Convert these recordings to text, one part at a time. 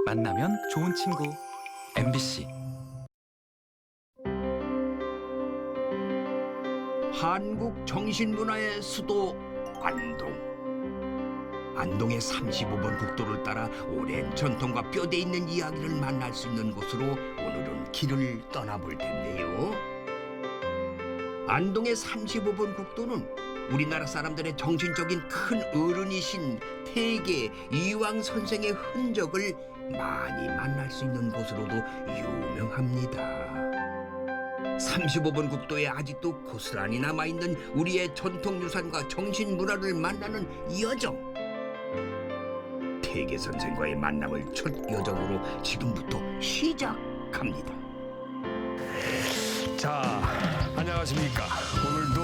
만나면 좋은 친구 MBC. 한국 정신문화의 수도 안동. 안동의 35번 국도를 따라 오랜 전통과 뼈대 있는 이야기를 만날 수 있는 곳으로 오늘은 길을 떠나볼 텐데요. 안동의 35번 국도는 우리나라 사람들의 정신적인 큰 어른이신 태계 이황 선생의 흔적을 많이 만날 수 있는 곳으로도 유명합니다. 35번 국도에 아직도 고스란히 남아있는 우리의 전통유산과 정신문화를 만나는 여정. 태계 선생과의 만남을 첫 여정으로 지금부터 시작합니다. 자, 안녕하십니까. 오늘도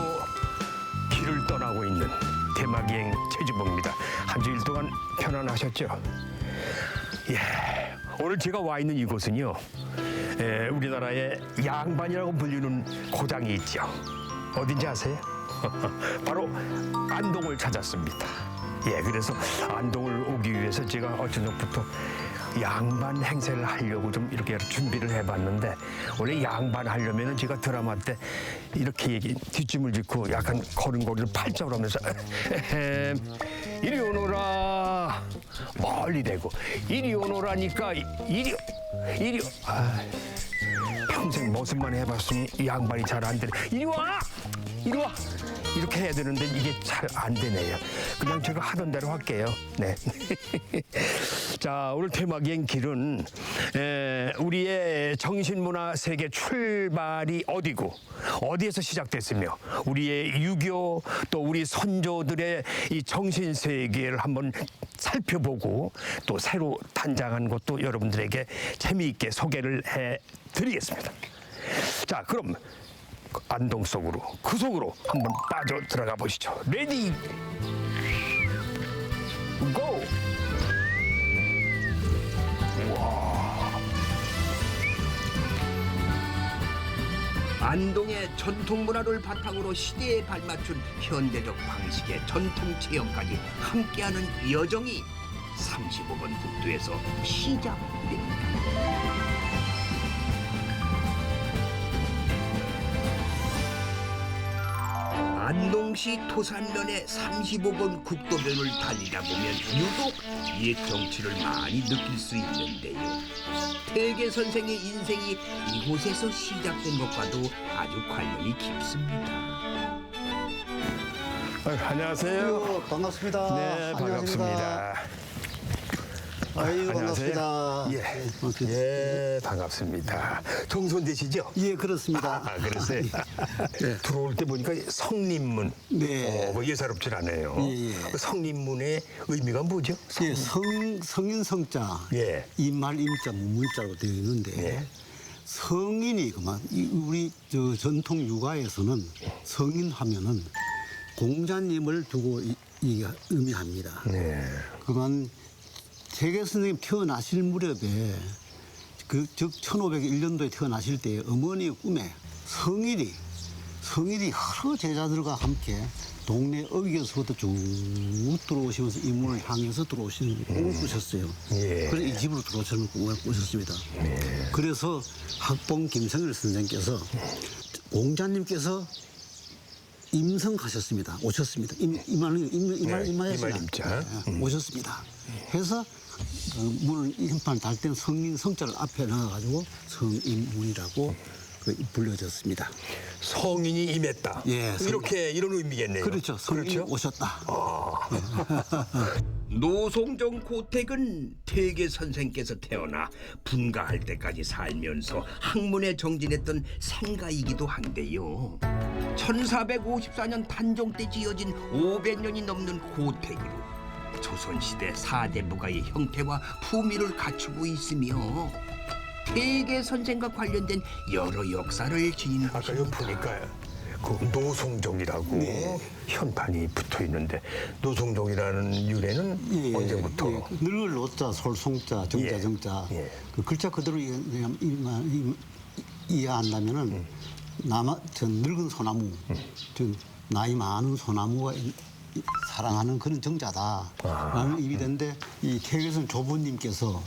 길을 떠나고 있는 대마기행 최주봉입니다. 한 주일 동안 편안하셨죠? 예, 오늘 제가 와 있는 이곳은요, 우리나라의 양반이라고 불리는 고장이 있죠. 어딘지 아세요? 바로 안동을 찾았습니다. 예, 그래서 안동을 오기 위해서 제가 어저녁부터 양반 행세를 하려고 좀 이렇게 준비를 해봤는데, 원래 양반 하려면은 제가 드라마 때 이렇게 뒷짐을 짚고 약간 걸음걸이를 팔짝으로 하면서 이리 오너라 멀리 대고, 이리 오너라니까 이리 평생 머슴만 해봤으니 이 양반이 잘 안 되네. 이리 와 이렇게 해야 되는데 이게 잘 안 되네요. 그냥 제가 하던 대로 할게요. 네. 자, 오늘 대마기행 길은 우리의 정신문화 세계 출발이 어디고 어디에서 시작됐으며 우리의 유교 또 우리 선조들의 이 정신 세계를 한번 살펴보고 또 새로 탄생한 것도 여러분들에게 재미있게 소개를 해드리겠습니다. 자, 그럼 안동 속으로, 그 속으로 한번 빠져 들어가 보시죠. 레디 고! 안동의 전통 문화를 바탕으로 시대에 발맞춘 현대적 방식의 전통 체험까지 함께하는 여정이 35번 국도에서 시작됩니다. 안동시 토산면의 35번 국도변을 달리다 보면 유독 옛 정취를 많이 느낄 수 있는데요. 태계 선생의 인생이 이곳에서 시작된 것과도 아주 관련이 깊습니다. 안녕하세요. 반갑습니다. 네, 반갑습니다. 아이고, 안녕하세요. 반갑습니다. 예, 반갑습니다. 동선 되시죠? 예, 그렇습니다. 그러세요. 들어올 때 보니까 성림문. 네. 뭐 예사롭진 않아요. 예. 그 성림문의 의미가 뭐죠? 예, 성인 성자, 예. 인말 임자, 문자로 되어 있는데 예. 성인이 그만 우리 저 전통 육아에서는 성인 하면은 공자님을 두고 이게 의미합니다. 네. 그만 태계 선생님 태어나실 무렵에 즉 1501년도에 태어나실 때 어머니의 꿈에 성일이 여러 제자들과 함께 동네 어귀에서부터 쭉 들어오시면서 이 문을 향해서 들어오시는 꿈을 꾸셨어요. 예. 그래서 이 집으로 들어오시는 꿈을 꾸셨습니다. 그래서 학봉 김성일 선생께서 공자님께서 임성하셨습니다. 오셨습니다. 이말임자. 오셨습니다. 해서 문을 현판 달 때는 성인 성자를 앞에 넣어가지고 성인문이라고 불려졌습니다. 성인이 임했다. 예, 이렇게 이런 의미겠네요. 그렇죠. 성인이 오셨다. 노송정 고택은 태계 선생께서 태어나 분가할 때까지 살면서 학문에 정진했던 생가이기도 한데요. 1454년 단종 때 지어진 500년이 넘는 고택으로 조선시대 4대 부가의 형태와 품위를 갖추고 있으며 태계 선생과 관련된 여러 역사를 지닌 아까 여기 곳입니다. 보니까 그 노송정이라고 현판이 붙어 있는데 노송정이라는 유래는 언제부터? 늙을 노자, 솔송자, 정자, 예. 정자. 예. 그 글자 그대로 이해한다면은 전 늙은 소나무, 전 나이 많은 소나무가 사랑하는 그런 정자다라는 의미인데 이 태계선 조부님께서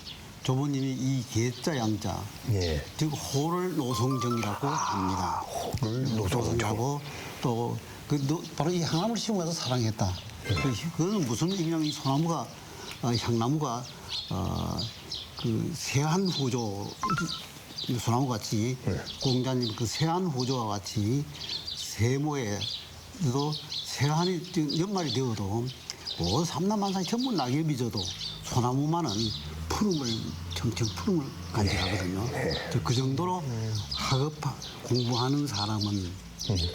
조부님이 이 개자 양자, 예. 즉 호를 노송정이라고 합니다. 호를 노송정. 또 바로 이 향나무를 심어서 사랑했다. 그거는 무슨 의미냐면 이 소나무가 향나무가 그 세한 후조 소나무 같이 공자님 그 세한 후조와 같이 세모에도 세한이 연말이 되어도 뭐 삼남만상이 전부 낙엽이 져도 소나무만은 푸름을 청청 푸름을 간직하거든요. 그 정도로 학업 공부하는 사람은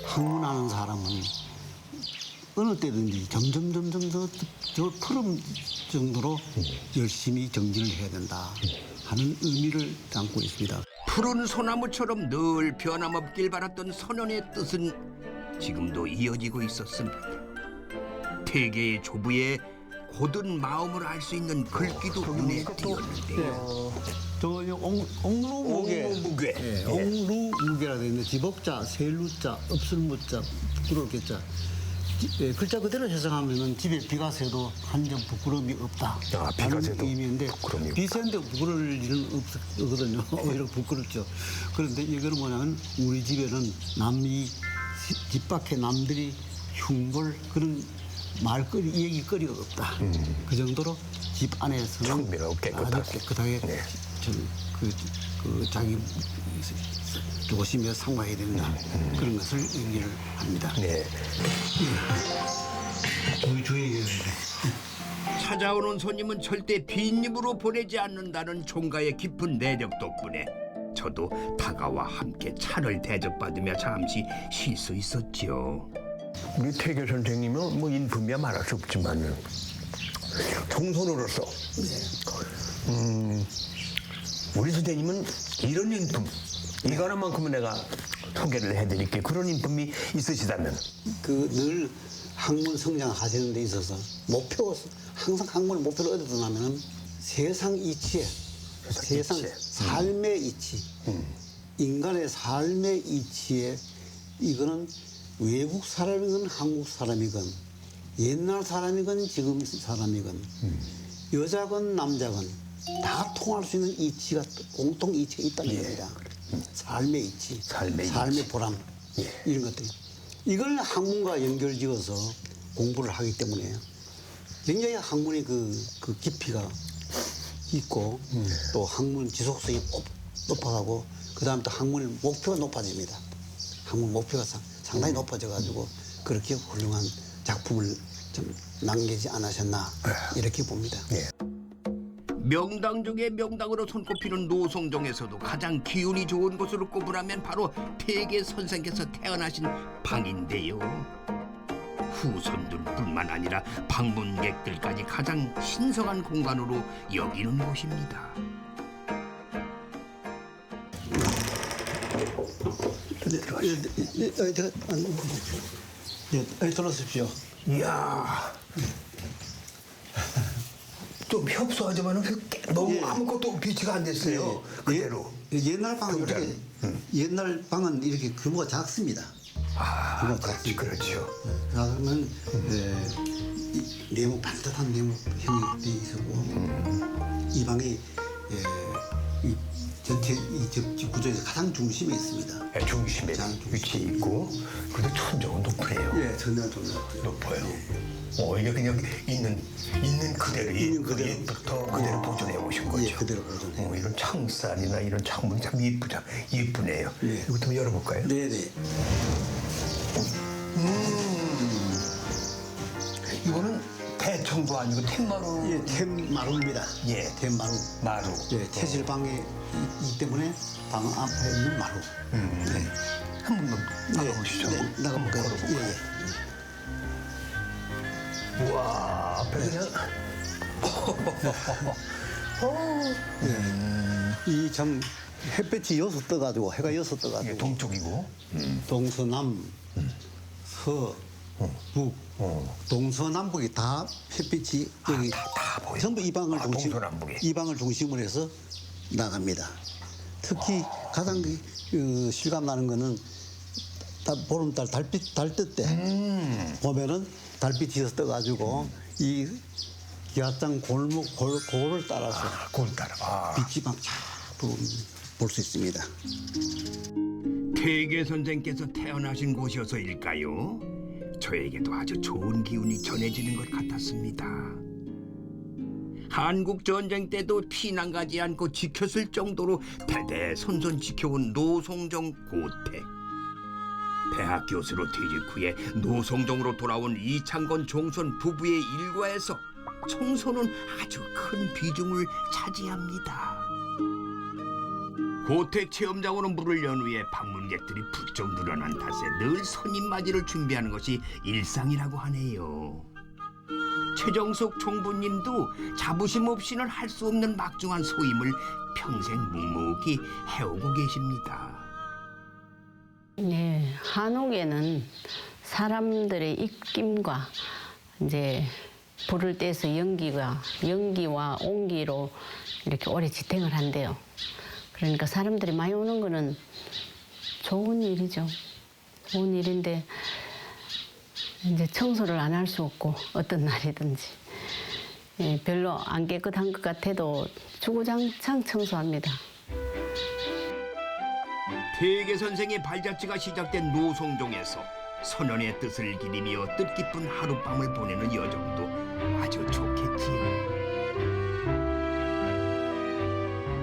학문하는 사람은 어느 때든지 점점 저 푸름 정도로 열심히 정진을 해야 된다 하는 의미를 담고 있습니다. 푸른 소나무처럼 늘 변함없길 바랐던 선원의 뜻은 지금도 이어지고 있었습니다. 태계의 조부의 고든 마음을 알 수 있는 글귀도 눈에 띄었는데요. 저 옥루무게, 옥루무게. 옥루무게라 되어 있는데 지복자, 세루자, 읍술무자, 부끄럽겠자. 글자 그대로 해석하면은 집에 비가 새도 한 점 부끄러움이 없다. 비가 새도 의미인데 부끄러움이 비 새는데 부끄러울 일은 없거든요. 오히려 부끄럽죠. 그런데 이거는 뭐냐면 우리 집에는 남이 집 밖에 남들이 흉볼 그런 말거리, 얘기거리가 없다. 그 정도로 집 안에서는 청결하고 깨끗하고. 아주 깨끗하게 네. 자기 조심해서 상과해야 된다. 그런 것을 얘기를 합니다. 네. 주의 찾아오는 손님은 절대 빈입으로 보내지 않는다는 총가의 깊은 내력 덕분에 저도 다가와 함께 차를 대접받으며 잠시 쉴 수 있었죠. 우리 태계 선생님은 뭐 인품이야 말할 수 없지만은 총선으로서 우리 선생님은 이런 인품 이거 하나만큼은 내가 소개를 해드릴게. 그런 인품이 있으시다면 늘 학문 성장하시는 데 있어서 항상 학문의 목표를 어디다 냐면은 세상 이치에 세상 삶의 이치 인간의 삶의 이치에 이거는 외국 사람이건 한국 사람이건 옛날 사람이건 지금 사람이건 여자건 남자건 다 통할 수 있는 이치가 공통 이치가 있다는 겁니다. 삶의 이치, 삶의 보람 이런 것들 이걸 학문과 연결지어서 공부를 하기 때문에 굉장히 학문의 그 깊이가 있고 또 학문 지속성이 높아가고 그 다음 또 학문의 목표가 높아집니다. 학문 목표가 상당히 높아져가지고 그렇게 훌륭한 작품을 좀 남기지 않으셨나 이렇게 봅니다. 명당 중에 명당으로 손꼽히는 노송정에서도 가장 기운이 좋은 곳으로 꼽으라면 바로 태계 선생께서 태어나신 방인데요. 후손들뿐만 아니라 방문객들까지 가장 신성한 공간으로 여기는 곳입니다. 들어오십시오. 이야 좀 협소하지만 너무 아무것도 비치가 안 됐어요. 그대로. 옛날 방은 이렇게 옛날 방은 이렇게 규모가 작습니다. 규모가 작습니다. 그렇죠. 그러면 네모 반듯한 네모형이 돼 있었고 이 방이 이 전체 이 집 구조에서 가장 중심에 있습니다. 중심에 위치해 있고 그래도 천정은 높네요. 예, 전혀 좀 높아요. 이게 그냥 있는 그대로 옛부터 그대로 보존해 오신 거죠. 예, 그대로 보존해. 이런 창살이나 이런 창문이 참 예쁘네요. 예. 이것도 한번 열어볼까요? 네네. 이거는 대청도 아니고 탱마루. 예, 템마루입니다. 예. 템마루. 마루. 예, 체질방에 있기 때문에 방 앞에 있는 마루. 네. 한 번만 나가보시죠. 네, 나가볼까요? 걸어볼까요? 우와, 앞에 그냥. 이 참 햇볕이 여섯 떠가지고 해가 여섯 떠가지고 이게 동쪽이고. 동서남 서북 동서남북이 다 햇빛이 여기 다 보여. 전부 이 방을 동서남북이. 이 방을 중심으로 해서 나갑니다. 특히 가장 실감 나는 거는 보름달 달빛 달뜰 때 보면은 달빛이 떠가지고 이 기아장 골목 골을 따라서 골 따라. 아. 빛이 막쫙 볼 수 있습니다. 태계 선생께서 태어나신 곳이어서일까요? 저에게도 아주 좋은 기운이 전해지는 것 같았습니다. 한국 전쟁 때도 피난가지 않고 지켰을 정도로 대대손손 지켜온 노송정 고택. 대학 교수로 퇴직 후에 노송정으로 돌아온 이창건 종손 부부의 일과에서 청소는 아주 큰 비중을 차지합니다. 고택 체험장으로 물을 연 후에 방문객들이 부쩍 늘어난 탓에 늘 손님 맞이를 준비하는 것이 일상이라고 하네요. 최정숙 총부님도 자부심 없이는 할 수 없는 막중한 소임을 평생 묵묵히 해오고 계십니다. 네, 한옥에는 사람들의 입김과 이제 불을 떼서 연기와 온기로 이렇게 오래 지탱을 한대요. 그러니까 사람들이 많이 오는 거는 좋은 일이죠. 좋은 일인데 이제 청소를 안 할 수 없고 어떤 날이든지 별로 안 깨끗한 것 같아도 주구장창 청소합니다. 태계 선생의 발자취가 시작된 노송정에서 선원의 뜻을 기리며 뜻깊은 하룻밤을 보내는 여정도 아주 좋겠지요.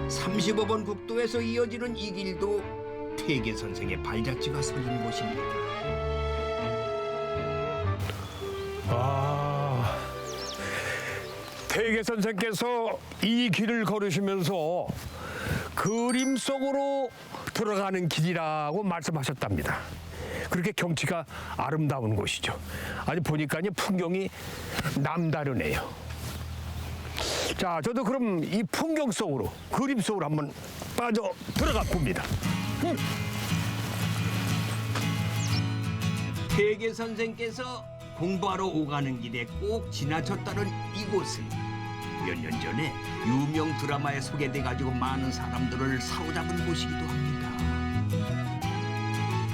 35번 국도에서 이어지는 이 길도 태계 선생의 발자취가 서린 곳입니다. 아, 태계 선생께서 이 길을 걸으시면서 그림 속으로 들어가는 길이라고 말씀하셨답니다. 그렇게 경치가 아름다운 곳이죠. 아니 보니까 풍경이 남다르네요. 자, 저도 그럼 이 풍경 속으로, 그림 속으로 한번 빠져 들어가 봅니다. 태계 선생께서 공부하러 오가는 길에 꼭 지나쳤다는 이곳은 몇 년 전에 유명 드라마에 소개돼가지고 많은 사람들을 사로잡은 곳이기도 합니다.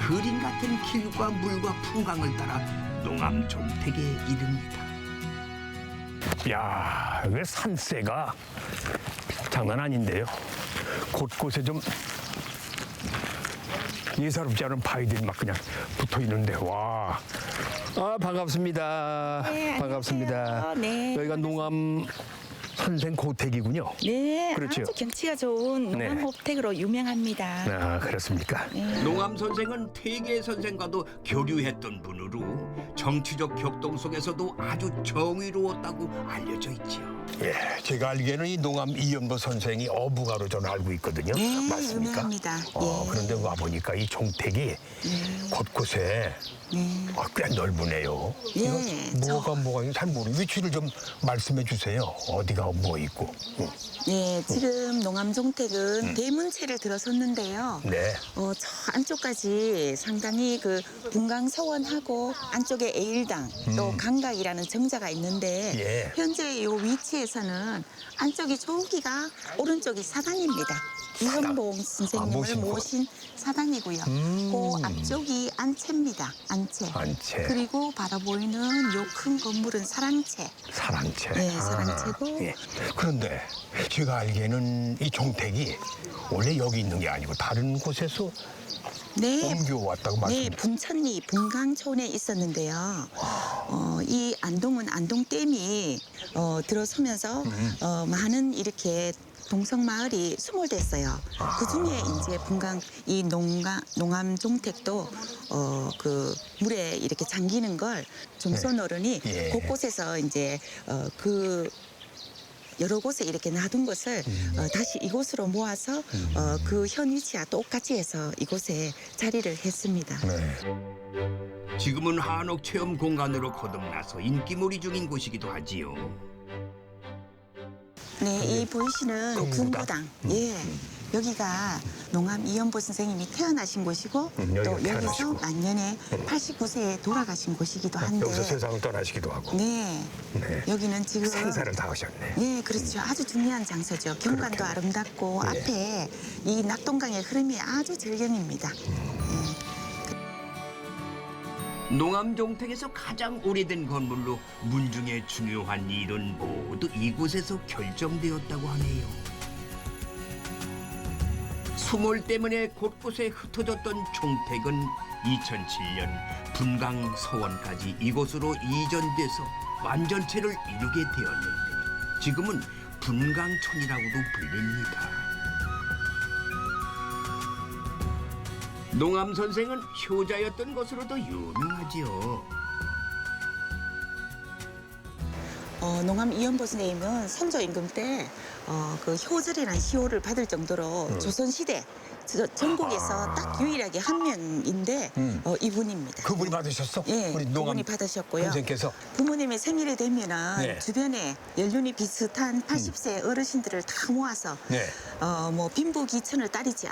그림 같은 길과 물과 풍광을 따라 농암종택에 이릅니다. 야, 왜 산세가 장난 아닌데요. 곳곳에 좀 예사롭지 않은 바위들이 막 그냥 붙어 있는데, 와. 아, 반갑습니다. 네, 반갑습니다. 안녕하세요. 네, 여기가 농암 선생 고택이군요. 네, 그렇죠. 아주 경치가 좋은 네. 농암호택으로 유명합니다. 아, 그렇습니까? 농암 선생은 태계 선생과도 교류했던 분으로 정치적 격동 속에서도 아주 정의로웠다고 알려져 있지요. 예, 제가 알기에는 이 농암 이연보 선생이 어부가로 저는 알고 있거든요. 네, 맞습니까? 유명합니다. 예. 그런데 와 보니까 이 종택이 곳곳에 네. 꽤 넓으네요. 네, 이거 뭐가 있는지 잘 모르. 위치를 좀 말씀해 주세요. 어디가 뭐 있고. 네, 지금 농암종택은 대문체를 들어섰는데요. 네. 저 안쪽까지 상당히 그 분강서원하고 안쪽에 에일당 또 강각이라는 정자가 있는데 예. 현재 이 위치에서는 안쪽이 저기가 오른쪽이 사당입니다. 이현봉 선생님을 모신 곳. 모신 사당이고요. 그 앞쪽이 안채입니다. 안채. 안채. 그리고 바라보이는 요 큰 건물은 사랑채. 사랑채. 네, 사랑채고. 예. 그런데 제가 알기에는 이 종택이 원래 여기 있는 게 아니고 다른 곳에서 네. 옮겨왔다고 네, 말씀드렸죠. 분천리 분강촌에 있었는데요. 이 안동은 안동댐이 들어서면서 많은 이렇게 동성마을이 수몰됐어요. 그 중에 이제 분강 이 농암 종택도 그 물에 이렇게 잠기는 걸 종손 어른이 예. 곳곳에서 이제 그 여러 곳에 이렇게 놔둔 것을 다시 이곳으로 모아서 그 현 위치와 똑같이 해서 이곳에 자리를 했습니다. 네. 지금은 한옥 체험 공간으로 거듭나서 인기몰이 중인 곳이기도 하지요. 네, 이 보이시는 금구당. 금구당. 예. 여기가 농암 이연보 선생님이 태어나신 곳이고 여기가 또 여기서 태어나시고. 만년에 89세에 돌아가신 곳이기도 한데 여기서 세상을 떠나시기도 하고. 네. 네. 여기는 지금 생사를 다 하셨네. 네, 그렇죠. 아주 중요한 장소죠. 경관도 그렇겠네. 아름답고 예. 앞에 이 낙동강의 흐름이 아주 절경입니다. 농암종택에서 가장 오래된 건물로 문중의 중요한 일은 모두 이곳에서 결정되었다고 하네요. 수몰 때문에 곳곳에 흩어졌던 종택은 2007년 분강 서원까지 이곳으로 이전돼서 완전체를 이루게 되었는데 지금은 분강촌이라고도 불립니다. 농암 선생은 효자였던 것으로도 유명하지요. 농암 이연보 선생님은 선조 임금 때 그 효절이라는 시호를 받을 정도로 조선시대 전국에서 딱 유일하게 한 명인데 이분입니다. 그분이 받으셨어? 예, 우리 농암 그분이 받으셨고요. 선생께서. 부모님의 생일이 되면은 네. 주변에 연륜이 비슷한 80세 어르신들을 다 모아서 네. 뭐 빈부귀천을 따지지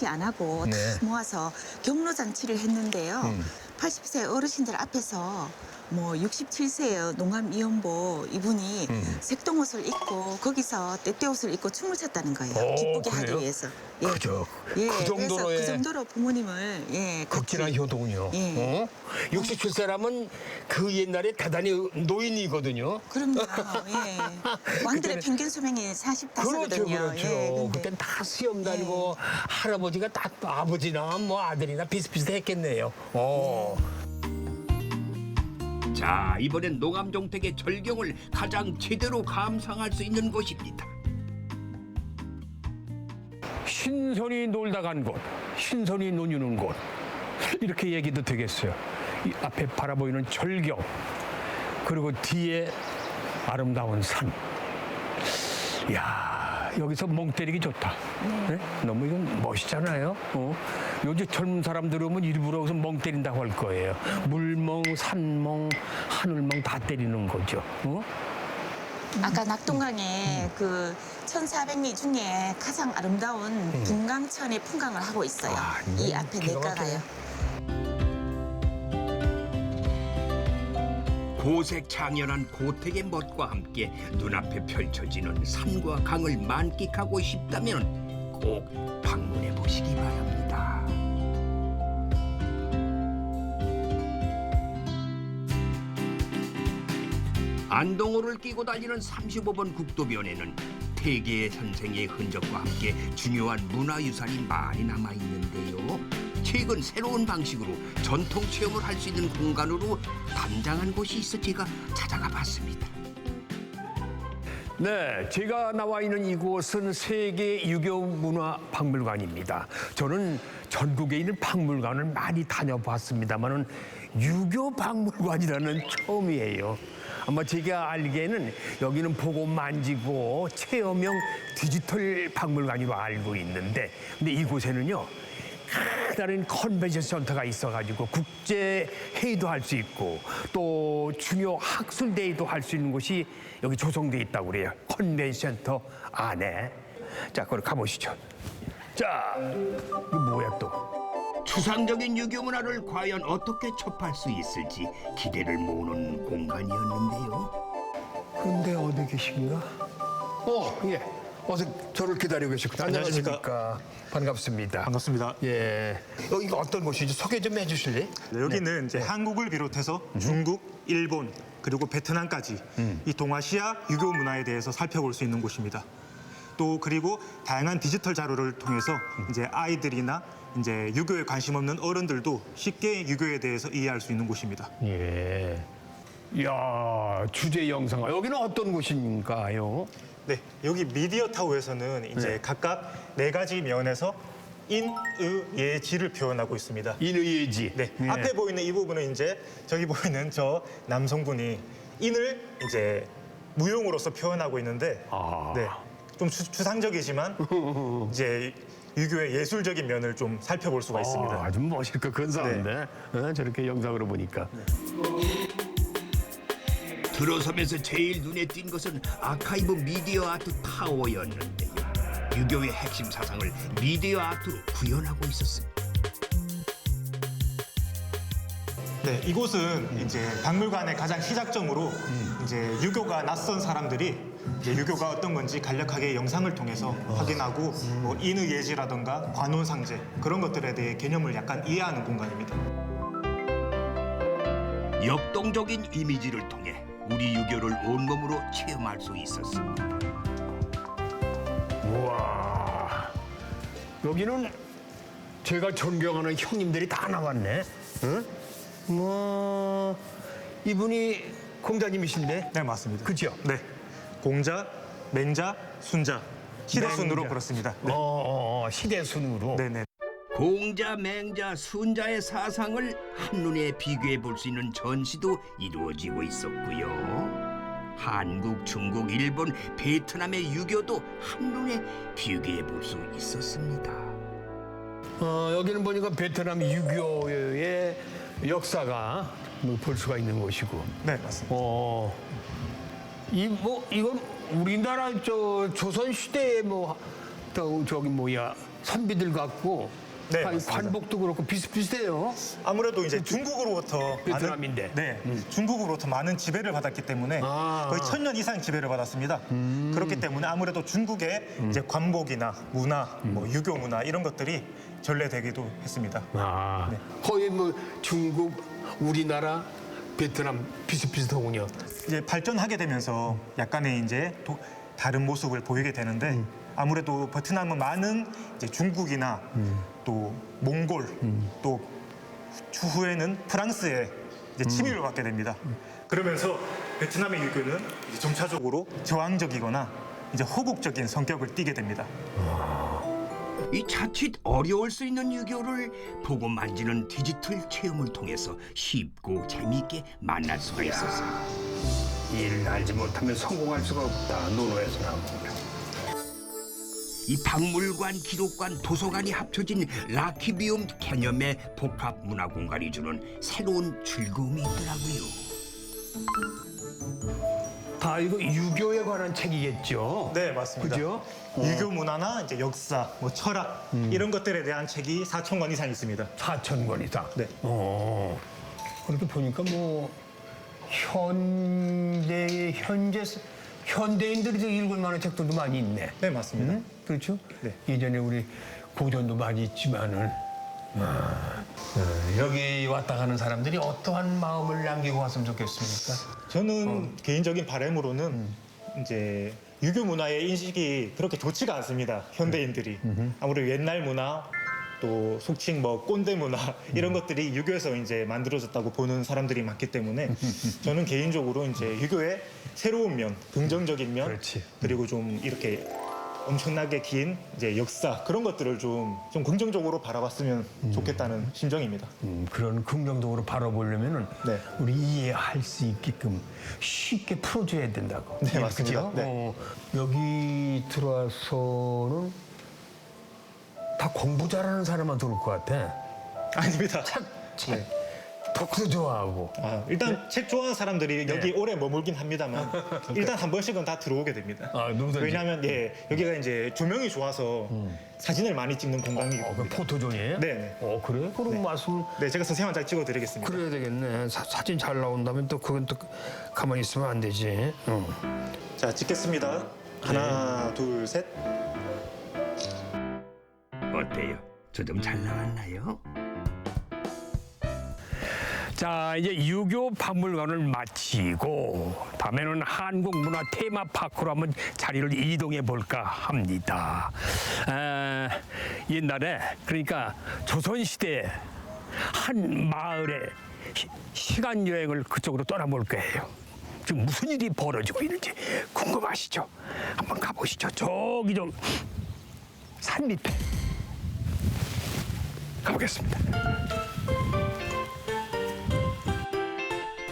않고 네. 다 모아서 경로잔치를 했는데요. 80세 어르신들 앞에서 뭐 67세의 농암 이연보 이분이 색동옷을 입고 거기서 떼떼옷을 입고 춤을 췄다는 거예요. 오, 기쁘게 그래요? 하기 위해서. 예. 그죠. 예, 그 그래서 정도로의 그 정도로 부모님을 극진한 같이 효도군요. 예. 67세라면 그 옛날에 대단히 노인이거든요. 그럼요. 예. 왕들의 그때는- 평균 수명이 45거든요. 그렇죠, 그렇죠. 예, 근데 그땐 다 수염 다니고 할아버지가 다 아버지나 뭐 아들이나 비슷비슷했겠네요. 자, 이번엔 농암종택의 절경을 가장 제대로 감상할 수 있는 곳입니다. 신선이 놀다 간 곳, 신선이 논유는 곳 이렇게 얘기도 되겠어요. 이 앞에 바라보이는 절경 그리고 뒤에 아름다운 산. 이야, 여기서 멍 때리기 좋다. 네? 너무 이건 멋있잖아요. 요즘 젊은 사람들 오면 일부러 여기서 멍 때린다고 할 거예요. 물멍, 산멍, 하늘멍 다 때리는 거죠. 아까 낙동강에 그 1400리 중에 가장 아름다운 분강천의 풍광을 하고 있어요. 이 앞에 기가 내과가요. 고색창연한 고택의 멋과 함께 눈앞에 펼쳐지는 산과 강을 만끽하고 싶다면 꼭 방문해 보시기 바랍니다. 안동호를 끼고 달리는 35번 국도변에는 태계 선생의 흔적과 함께 중요한 문화유산이 많이 남아있는데요. 최근 새로운 방식으로 전통 체험을 할 수 있는 공간으로 단장한 곳이 있어 제가 찾아가 봤습니다. 네, 제가 나와 있는 이곳은 세계 유교문화박물관입니다. 저는 전국에 있는 박물관을 많이 다녀봤습니다만은 유교박물관이라는 처음이에요. 아마 제가 알기에는 여기는 보고 만지고 체험형 디지털 박물관으로 알고 있는데, 근데 이곳에는요 다른 컨벤션 센터가 있어가지고 국제 회의도 할 수 있고 또 중요 학술 대회도 할 수 있는 곳이 여기 조성돼 있다고 그래요. 컨벤션 센터 안에. 자, 거기 가보시죠. 자, 이거 뭐야 또? 추상적인 유교 문화를 과연 어떻게 접할 수 있을지 기대를 모으는 공간이었는데요. 근데 어디 계신가? 예. 어서 저를 기다리고 계셨군요. 안녕하십니까. 반갑습니다. 반갑습니다. 예. 이거 어떤 곳인지 소개 좀 해주실래요? 네, 여기는 이제 한국을 비롯해서 중국, 일본, 그리고 베트남까지 이 동아시아 유교 문화에 대해서 살펴볼 수 있는 곳입니다. 또 그리고 다양한 디지털 자료를 통해서 이제 아이들이나 이제 유교에 관심 없는 어른들도 쉽게 유교에 대해서 이해할 수 있는 곳입니다. 예. 이야, 주제 영상. 여기는 어떤 곳인가요? 네, 여기 미디어 타워에서는 이제 네. 각각 4가지 면에서 인, 의, 예, 지를 표현하고 있습니다. 인의예지. 네, 예. 앞에 보이는 이 부분은 이제 저기 보이는 저 남성분이 인을 이제 무용으로서 표현하고 있는데, 아. 네, 좀 추상적이지만 이제 유교의 예술적인 면을 좀 살펴볼 수가 있습니다. 아주 멋있고 근사한데 저렇게 영상으로 보니까. 들어서면서 제일 눈에 띈 것은 아카이브 미디어 아트 타워였는데요. 유교의 핵심 사상을 미디어 아트로 구현하고 있었습니다. 네, 이곳은 이제 박물관의 가장 시작점으로 이제 유교가 낯선 사람들이 이제 유교가 어떤 건지 간략하게 영상을 통해서 확인하고 뭐 인의예지라든가 관혼상제 그런 것들에 대해 개념을 약간 이해하는 공간입니다. 역동적인 이미지를 통해 우리 유교를 온몸으로 체험할 수 있었습니다. 우와, 여기는 제가 존경하는 형님들이 다 나왔네. 응? 뭐 이분이 공자님이신데? 네, 맞습니다. 그죠? 네. 공자, 맹자, 순자. 시대순으로 맹자. 그렇습니다. 네. 시대순으로. 네네. 공자, 맹자, 순자의 사상을 한눈에 비교해 볼 수 있는 전시도 이루어지고 있었고요. 한국, 중국, 일본, 베트남의 유교도 한눈에 비교해 볼 수 있었습니다. 여기는 보니까 베트남 유교의 역사가 볼 수가 있는 곳이고. 네, 맞습니다. 이건 우리나라 조선 시대의 저기 선비들 같고. 네, 이 맞습니다. 관복도 그렇고 비슷비슷해요. 아무래도 이제 중국으로부터 베트남인데. 중국으로부터 많은 지배를 받았기 때문에 거의 1000년 이상 지배를 받았습니다. 그렇기 때문에 아무래도 중국의 이제 관복이나 문화, 뭐 유교 문화 이런 것들이 전래되기도 했습니다. 네. 거의 중국, 우리나라, 베트남 비슷비슷하군요. 이제 발전하게 되면서 약간의 이제 다른 모습을 보이게 되는데 아무래도 베트남은 많은 이제 중국이나 또 몽골 또 추후에는 프랑스의 이제 침입을 받게 됩니다. 그러면서 베트남의 유교는 이제 점차적으로 저항적이거나 이제 호국적인 성격을 띠게 됩니다. 이 자칫 어려울 수 있는 유교를 보고 만지는 디지털 체험을 통해서 쉽고 재미있게 만날 수가 있었어요. 일을 알지 못하면 성공할 수가 없다. 논어에서 나온 거다. 이 박물관, 기록관, 도서관이 합쳐진 라키비움 개념의 복합 문화 공간이 주는 새로운 즐거움이 있더라고요. 다 이거 유교에 관한 책이겠죠? 네, 맞습니다. 그죠? 유교 문화나 이제 역사, 뭐 철학 이런 것들에 대한 책이 4,000권 이상 있습니다. 4,000권 이상. 네. 그렇게 보니까 현대인들이 읽을 만한 책들도 많이 있네. 네, 맞습니다. 그렇죠? 네. 예전에 우리 고전도 많이 있지만은 여기 왔다 가는 사람들이 어떠한 마음을 남기고 왔으면 좋겠습니까? 저는 개인적인 바람으로는 이제 유교 문화의 인식이 그렇게 좋지가 않습니다. 현대인들이 아무래도 옛날 문화 또 속칭 꼰대 문화 이런 것들이 유교에서 이제 만들어졌다고 보는 사람들이 많기 때문에 저는 개인적으로 이제 유교의 새로운 면, 긍정적인 면, 그렇지. 그리고 좀 이렇게 엄청나게 긴 이제 역사 그런 것들을 좀 긍정적으로 바라봤으면 좋겠다는 심정입니다. 그런 긍정적으로 바라보려면은 네. 우리 이해할 수 있게끔 쉽게 풀어줘야 된다고. 네, 맞습니다. 그죠? 네. 여기 들어와서는 다 공부 잘하는 사람만 들어올 것 같아. 아닙니다. 책, 독서 좋아하고. 일단 책 좋아하는 사람들이 여기 오래 머물긴 합니다만 일단 한 번씩은 다 들어오게 됩니다. 누구든지. 왜냐하면 여기가 이제 조명이 좋아서 사진을 많이 찍는 공간이기 그 때문에. 포토존이에요? 네. 그래? 그럼 말씀 네, 제가 선생님 한 장 찍어드리겠습니다. 그래야 되겠네. 사진 잘 나온다면 또 그건 또 가만히 있으면 안 되지. 자, 찍겠습니다. 하나, 둘, 셋. 어때요? 저 좀 잘 나왔나요? 자, 이제 유교 박물관을 마치고 다음에는 한국 문화 테마파크로 한번 자리를 이동해 볼까 합니다. 옛날에 그러니까 조선시대 한 마을에 시간 여행을 그쪽으로 떠나볼 거예요. 지금 무슨 일이 벌어지고 있는지 궁금하시죠? 한번 가보시죠. 저기 좀 산 밑에 가보겠습니다.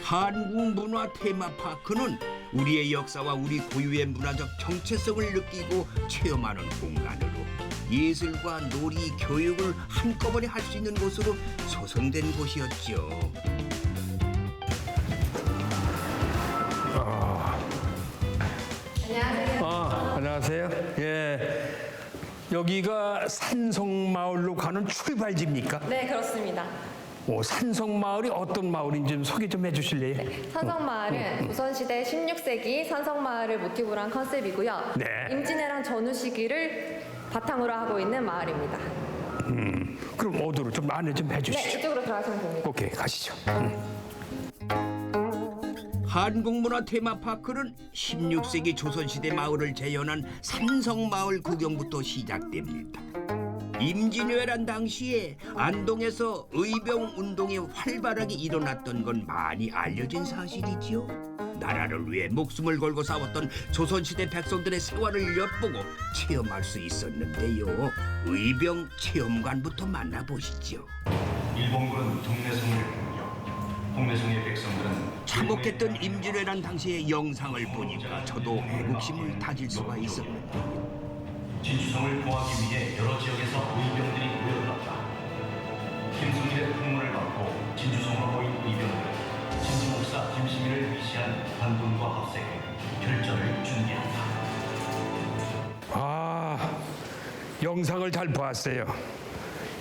한국 문화 테마파크는 우리의 역사와 우리 고유의 문화적 정체성을 느끼고 체험하는 공간으로 예술과 놀이, 교육을 한꺼번에 할 수 있는 곳으로 조성된 곳이었죠. 안녕하세요. 여기가 산성마을로 가는 출발지입니까? 네, 그렇습니다. 산성마을이 어떤 마을인지 좀 소개 좀 해주실래요? 산성마을은 조선시대 16세기 산성마을을 모티브로 한 컨셉이고요. 네. 임진왜란 전후 시기를 바탕으로 하고 있는 마을입니다. 그럼 어디로 좀 안내 좀 네, 해주시죠. 이쪽으로 들어가시면 됩니다. 오케이, 가시죠. 한국문화 테마파크는 16세기 조선시대 마을을 재현한 삼성마을 구경부터 시작됩니다. 임진왜란 당시에 안동에서 의병운동이 활발하게 일어났던 건 많이 알려진 사실이지요. 나라를 위해 목숨을 걸고 싸웠던 조선시대 백성들의 생활을 엿보고 체험할 수 있었는데요. 의병 체험관부터 만나보시죠. 일본군은 동래성을 공격, 동래성의 백성들은 참혹했던 임진왜란 당시의 영상을 보니까 저도 애국심을 다질 수가 있었는데요. 진주성을 보호하기 위해 여러 지역에서 의병들이 모여들었다. 김승일의 풍문을 받고 진주성으로 모인 의병들은 진주목사 김시민을 위시한 관군과 합세해 결전을 준비한다. 아, 영상을 잘 봤어요.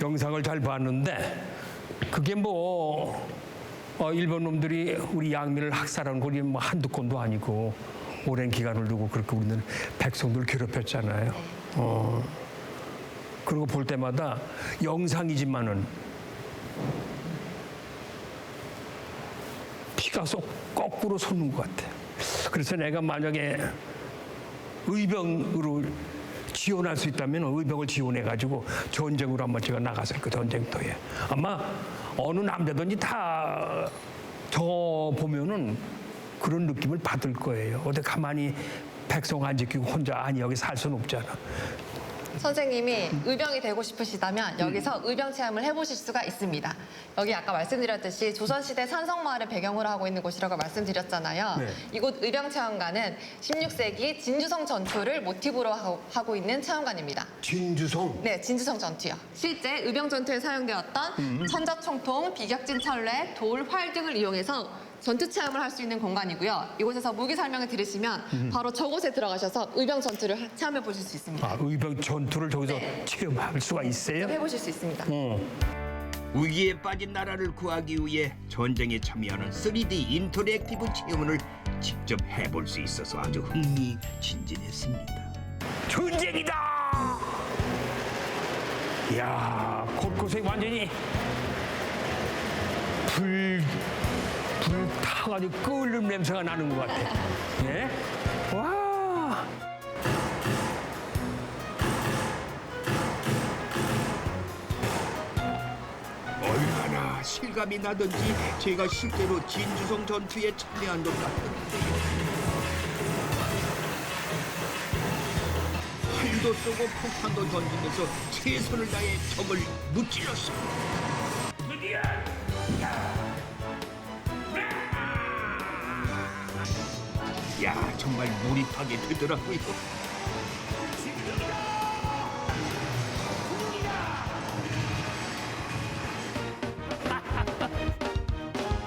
영상을 잘 봤는데 그게 뭐 일본 놈들이 우리 양민을 학살한 곳이 뭐 한두 건도 아니고 오랜 기간을 두고 그렇게 우리는 백성들 괴롭혔잖아요. 그리고 볼 때마다 영상이지만은 피가 쏙 거꾸로 솟는 것 같아. 그래서 내가 만약에 의병으로 지원할 수 있다면 의병을 지원해가지고 전쟁으로 한번 제가 나갔을 그 전쟁터에 아마 어느 남자든지 다 저 보면은 그런 느낌을 받을 거예요. 어디 가만히 백성 안 지키고 혼자 아니 여기 살 수는 없잖아. 선생님이 의병이 되고 싶으시다면 여기서 의병 체험을 해보실 수가 있습니다. 여기 아까 말씀드렸듯이 조선시대 산성마을을 배경으로 하고 있는 곳이라고 말씀드렸잖아요. 네. 이곳 의병 체험관은 16세기 진주성 전투를 모티브로 하고 있는 체험관입니다. 진주성. 네, 진주성 전투요. 실제 의병 전투에 사용되었던 천자총통, 비격진 철례, 돌, 활 등을 이용해서 전투 체험을 할 수 있는 공간이고요. 이곳에서 무기 설명을 들으시면 바로 저곳에 들어가셔서 의병 전투를 체험해 보실 수 있습니다. 아, 의병 전투를 저기서 네. 체험할 수가 있어요? 해보실 수 있습니다. 위기에 빠진 나라를 구하기 위해 전쟁에 참여하는 3D 인터랙티브 체험을 직접 해볼 수 있어서 아주 흥미진진했습니다. 전쟁이다! 이야, 곳곳에 완전히 불 타가지고 끓는 냄새가 나는 것 같아. 예? 와! 얼마나 실감이 나던지 제가 실제로 진주성 전투에 참여한 것 같던데요. 활도 쏘고 폭탄도 던지면서 최선을 다해 적을 무찔렀습니다. 야, 정말 몰입하게 되더라고요.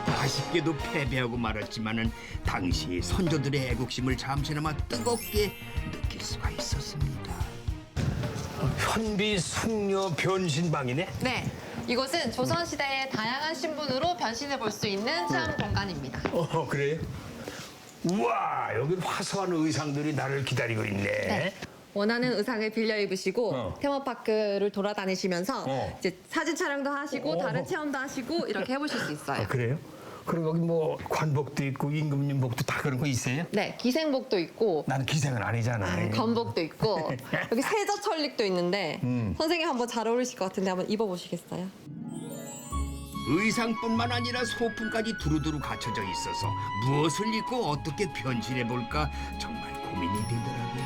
아쉽게도 패배하고 말았지만은 당시 선조들의 애국심을 잠시나마 뜨겁게 느낄 수가 있었습니다. 현비 숙녀 변신방이네? 네, 이곳은 조선시대의 다양한 신분으로 변신해 볼 수 있는 체험 공간입니다. 그래요? 우와, 여기 화사한 의상들이 나를 기다리고 있네. 네. 원하는 의상을 빌려 입으시고 테마파크를 돌아다니시면서 이제 사진 촬영도 하시고 다른 체험도 하시고 이렇게 해보실 수 있어요. 아, 그래요? 그럼 여기 뭐 관복도 있고 임금님복도 다 그런 거 있어요? 네, 기생복도 있고 나는 기생은 아니잖아. 건복도 있고 여기 세자 천릭도 있는데 선생님 한번 잘 어울리실 것 같은데 한번 입어보시겠어요? 의상뿐만 아니라 소품까지 두루두루 갖춰져 있어서 무엇을 입고 어떻게 변신해 볼까 정말 고민이 되더라고요.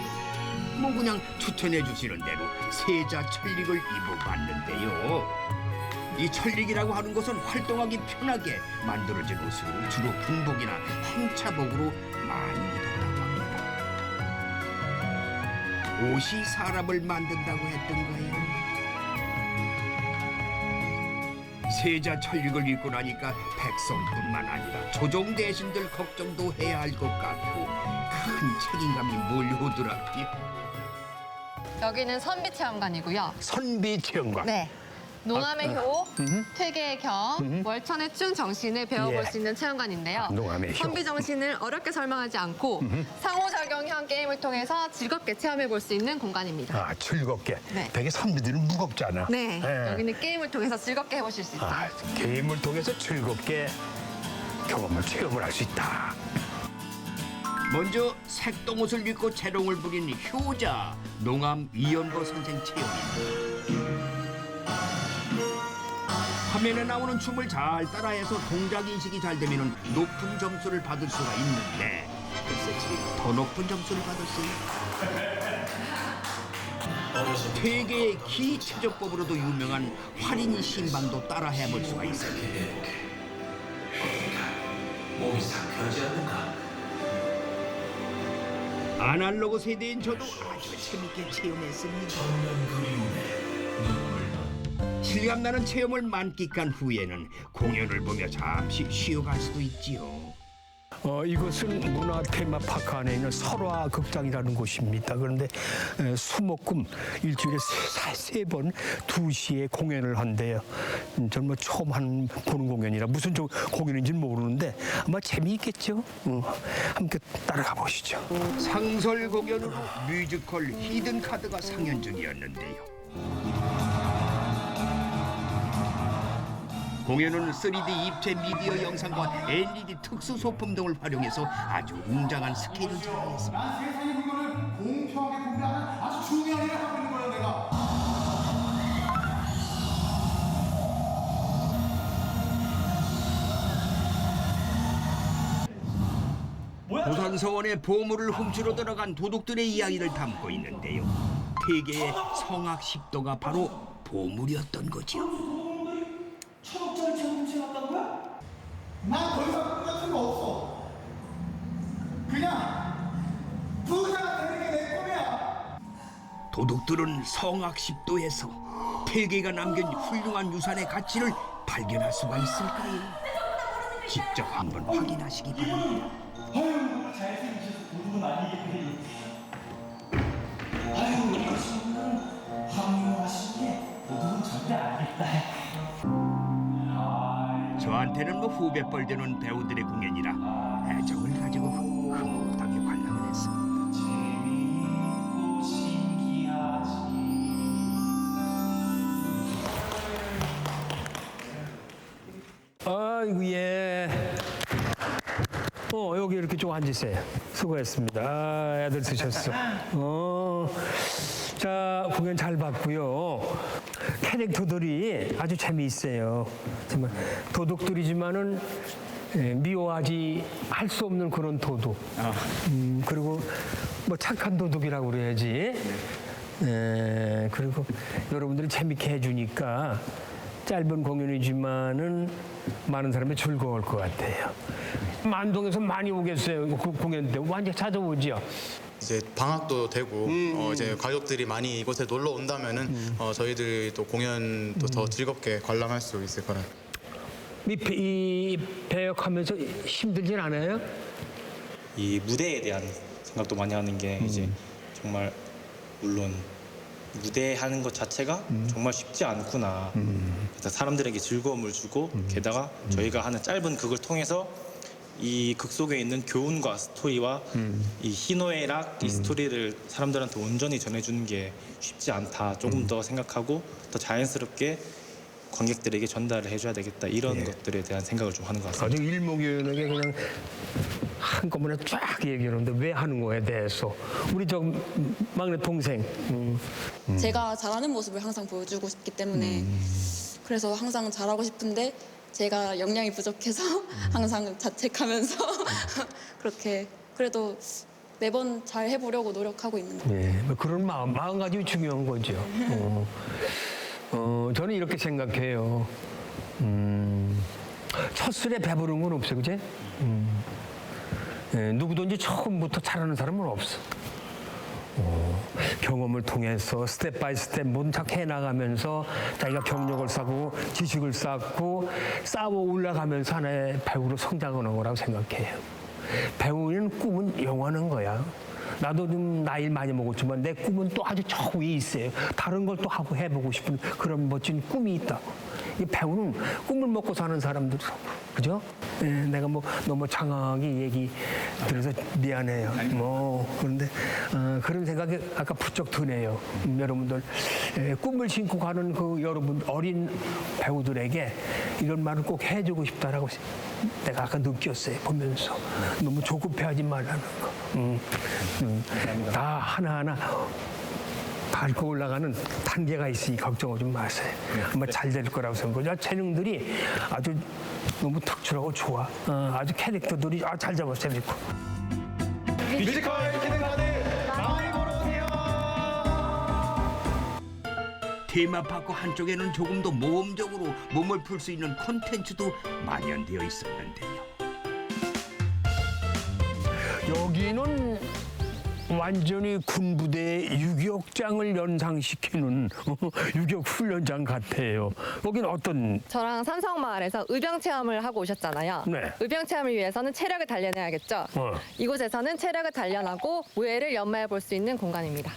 뭐 그냥 추천해 주시는 대로 세자 천릭을 입어봤는데요. 이 천릭이라고 하는 것은 활동하기 편하게 만들어진 옷을 주로 군복이나 행차복으로 많이 입었다고 합니다. 옷이 사람을 만든다고 했던가요? 세자 천릭을 입고 나니까 백성뿐만 아니라 조정 대신들 걱정도 해야 할 것 같고 큰 책임감이 몰려오더라고요. 여기는 선비 체험관이고요. 선비 체험관. 네. 농암의 효, 퇴계의 겸, 월천의 충 정신을 배워볼 예. 수 있는 체험관인데요. 농암의 효. 선비 정신을 어렵게 설명하지 않고 상호작용형 게임을 통해서 즐겁게 체험해볼 수 있는 공간입니다. 아, 즐겁게. 네. 되게 선비들은 무겁잖아. 네, 예. 여기는 게임을 통해서 즐겁게 해보실 수 있어요. 아, 게임을 통해서 즐겁게 경험을 체험을 할 수 있다. 먼저 색동옷을 입고 재롱을 부린 효자 농암 이연보 선생 체험입니다. 화면에 나오는 춤을 잘 따라해서 동작 인식이 잘 되면 높은 점수를 받을 수가 있는데 글쎄 제가 더 높은 점수를 받았어요. 퇴계의 기 체조법으로도 유명한 활인 신방도 따라 해볼 수가 있었는데 몸이 상쾌하지 않는가? 아날로그 세대인 저도 아주 재밌게 체험했습니다. 실감나는 체험을 만끽한 후에는 공연을 보며 잠시 쉬어갈 수도 있지요. 이것은 문화 테마파크 안에 있는 설화 극장이라는 곳입니다. 그런데 수목금 일주일에 세 번 2시에 공연을 한대요. 저는 뭐 처음 보는 공연이라 무슨 공연인지는 모르는데 아마 재미있겠죠. 함께 따라가 보시죠. 상설 공연으로 뮤지컬 히든 카드가 상연 중이었는데요. 공연은 3D 입체 미디어 영상과 LED 특수 소품 등을 활용해서 아주 웅장한 스케일을 자랑했습니다. 세상의 물건을 공평하게 분배하는 아주 중요한 일을 하고 있는 거예요, 내가. 부산서원의 보물을 훔치러 들어간 도둑들의 이야기를 담고 있는데요. 퇴계의 성악 10도가 바로 보물이었던 거죠. 초록자를 훔쳐갔다고요? 난 더 이상 꿈 같은 거 없어. 그냥 부자가 되는 게 내 꿈이야. 도둑들은 성악 10도에서 퇴계가 남긴 훌륭한 유산의 가치를 발견할 수가 있을까요? 직접 한번 확인하시기 바랍니다. 아유, 잘생기셔서 도둑은 아니겠네. 아유, 이 친구는 합리화하시기에 도둑은 절대 아니겠다. 저한테는 뭐 후배뻘 되는 배우들의 공연이라 애정을 가지고 흐뭇하게 관람을 했습니다. 재미있고 신기하지. 아이고 예. 여기 이렇게 좀 앉으세요. 수고했습니다. 애들 드셨어. 자, 공연 잘 봤고요. 캐릭터들이 아주 재미있어요. 정말 도둑들이지만은 미워하지 할 수 없는 그런 도둑. 그리고 뭐 착한 도둑이라고 그래야지. 그리고 여러분들이 재밌게 해주니까 짧은 공연이지만은 많은 사람이 즐거울 것 같아요. 만동에서 많이 오겠어요. 그 공연 때 완전 찾아오죠. 이제 방학도 되고 이제 가족들이 많이 이곳에 놀러 온다면은 저희들이 또 공연도 더 즐겁게 관람할 수 있을 거라. 이 배역하면서 힘들진 않아요? 이 무대에 대한 생각도 많이 하는 게 이제 정말 물론 무대하는 것 자체가 정말 쉽지 않구나. 그래서 사람들에게 즐거움을 주고 게다가 저희가 하는 짧은 극을 통해서 이 극 속에 있는 교훈과 스토리와 이 희노애락 이 스토리를 사람들한테 온전히 전해주는 게 쉽지 않다. 조금 더 생각하고 더 자연스럽게 관객들에게 전달을 해줘야 되겠다. 이런 것들에 대한 생각을 좀 하는 것 같습니다. 아주 일목요연하게 그냥 한꺼번에 쫙 얘기하는데 왜 하는 거에 대해서 우리 저 막내 동생 제가 잘하는 모습을 항상 보여주고 싶기 때문에 그래서 항상 잘하고 싶은데 제가 역량이 부족해서 항상 자책하면서 그렇게 그래도 매번 잘 해보려고 노력하고 있는 거예요. 예, 뭐 그런 마음가짐이 중요한 거죠. 저는 이렇게 생각해요. 첫 술에 배부른 건 없어, 그지? 예, 누구든지 처음부터 잘하는 사람은 없어. 경험을 통해서 스텝 바이 스텝 모든 척 해나가면서 자기가 경력을 쌓고 지식을 쌓고 쌓아 올라가면서 하나의 배우로 성장하는 거라고 생각해요. 배우는 꿈은 영원한 거야. 나도 좀 나이 많이 먹었지만 내 꿈은 또 아주 저 위에 있어요. 다른 걸 또 하고 해보고 싶은 그런 멋진 꿈이 있다고. 이 배우는 꿈을 먹고 사는 사람들이라고. 그죠? 예, 내가 뭐 너무 장황하게 그래서 미안해요. 그런데 그런 생각이 아까 부쩍 드네요. 여러분들 꿈을 신고 가는 그 여러분 어린 배우들에게 이런 말을 꼭 해주고 싶다라고 내가 아까 느꼈어요. 보면서 너무 조급해하지 말라는 거. 다 하나하나 밟고 올라가는 단계가 있으니 걱정하지 마세요. 아마 잘 될 거라고 생각해요. 재능들이 아주 너무 특출하고 좋아. 아주 캐릭터들이 잘 잡았어요. 뮤지컬 키드가들 많이 보러 오세요. 테마파크 한쪽에는 조금 더 모험적으로 몸을 풀 수 있는 콘텐츠도 마련되어 있었는데요. 여기는 완전히 군부대의 유격장을 연상시키는 유격 훈련장 같아요. 여기는 어떤? 저랑 삼성마을에서 의병 체험을 하고 오셨잖아요. 네. 의병 체험을 위해서는 체력을 단련해야겠죠. 이곳에서는 체력을 단련하고 무예를 연마해 볼 수 있는 공간입니다.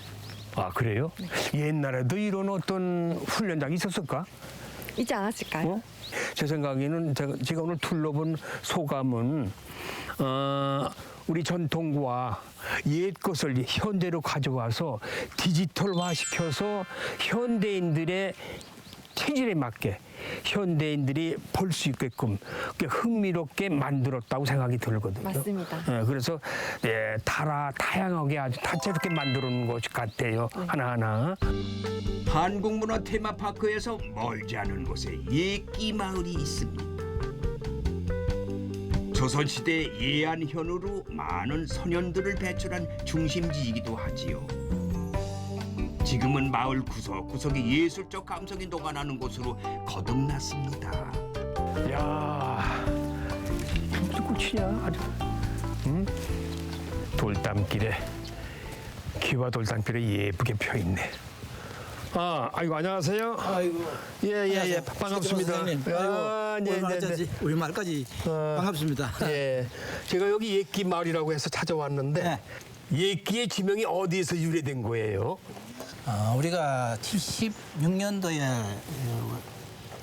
아, 그래요? 옛날에도 이런 어떤 훈련장이 있었을까? 있지 않았을까요? 제 생각에는 제가 오늘 둘러본 소감은 우리 전통과 옛 것을 현대로 가져와서 디지털화시켜서 현대인들의 체질에 맞게 현대인들이 볼 수 있게끔 흥미롭게 만들었다고 생각이 들거든요. 맞습니다. 그래서 다양하게 아주 다채롭게 만들어 놓은 것 같아요. 하나하나. 한국문화 테마파크에서 멀지 않은 곳에 예끼 마을이 있습니다. 조선시대 예안현으로 많은 선현들을 배출한 중심지이기도 하지요. 지금은 마을 구석구석에 예술적 감성이 녹아나는 곳으로 거듭났습니다. 야, 무슨 꽃이냐 아주. 돌담길에 기와 돌담길에 예쁘게 펴 있네. 아이고 안녕하세요. 아이고. 예, 반갑습니다. 아이고. 우리 마을까지 반갑습니다. 예, 제가 여기 예끼 마을이라고 해서 찾아왔는데 예끼의 지명이 어디에서 유래된 거예요? 우리가 76년도에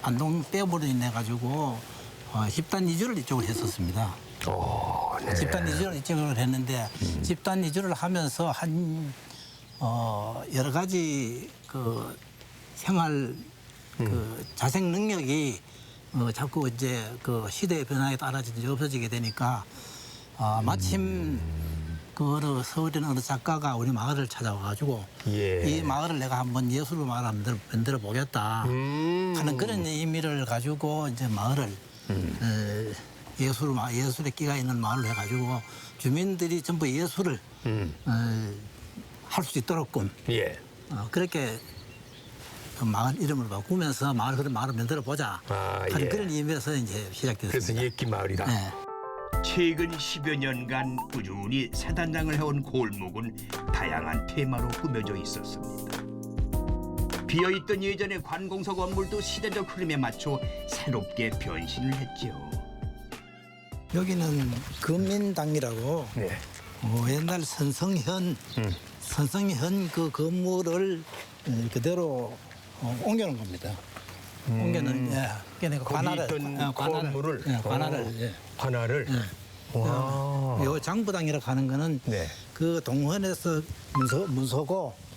안동 떼어버로 인해 가지고 집단 이주를 이쪽으로 했었습니다. 집단 이주를 이쪽으로 했는데 집단 이주를 하면서 한 여러 가지 그 생활 그 자생 능력이 자꾸 이제 그 시대의 변화에 따라 이제 없어지게 되니까 마침 그 서울에 어느 작가가 우리 마을을 찾아와가지고 이 마을을 내가 한번 예술로 마을 만들어 보겠다 하는 그런 의미를 가지고 이제 마을을 예술의 끼가 있는 마을로 해가지고 주민들이 전부 예술을 할 수 있도록끔 그렇게 마을 이름을 바꾸면서 마을을 만들어 보자 하는 그런 의미에서 이제 시작됐습니다. 그래서 예끼 마을이다. 네. 최근 10여 년간 꾸준히 새단장을 해온 골목은 다양한 테마로 꾸며져 있었습니다. 비어있던 예전의 관공서 건물도 시대적 흐름에 맞춰 새롭게 변신을 했죠. 여기는 금민당이라고 옛날 선성현 그 건물을 그대로 옮겨놓은 겁니다. 옮겨놓은 그러니까 관할을 요 장부당이라고 하는 거는 그 동원에서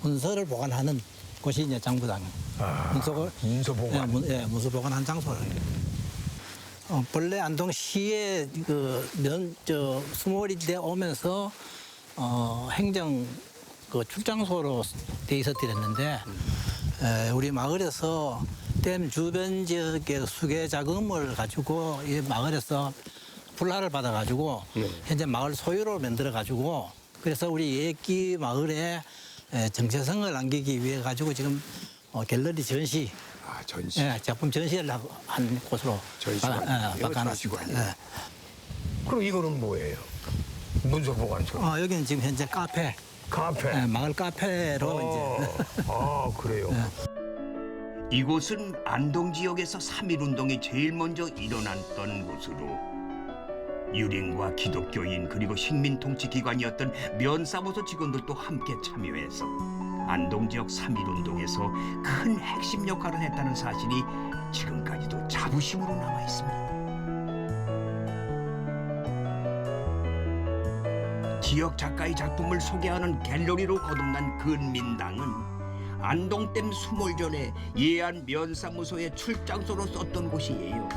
문서를 보관하는 곳이 이제 장부당. 문서 보관. 문서 보관한 장소를. 본래 안동시에 스몰인데 오면서 행정 그 출장소로 돼 있었더랬는데 우리 마을에서 댐 주변 지역의 수계 자금을 가지고 이 마을에서 불화를 받아가지고 현재 마을 소유로 만들어가지고 그래서 우리 예끼 마을에 정체성을 남기기 위해 가지고 지금 갤러리 전시, 작품 전시를 한 곳으로 바꿔놨습니다. 그럼 이거는 뭐예요? 문서 보관소. 여기는 지금 현재 카페. 마을 카페로 이제. 그래요. 이곳은 안동 지역에서 3.1운동이 제일 먼저 일어났던 곳으로 유린과 기독교인 그리고 식민통치기관이었던 면사무소 직원들도 함께 참여해서 안동 지역 3.1운동에서 큰 핵심 역할을 했다는 사실이 지금까지도 자부심으로 남아 있습니다. 지역 작가의 작품을 소개하는 갤러리로 거듭난 근민당은 안동댐 수몰 전에 예안 면사무소의 출장소로 썼던 곳이에요.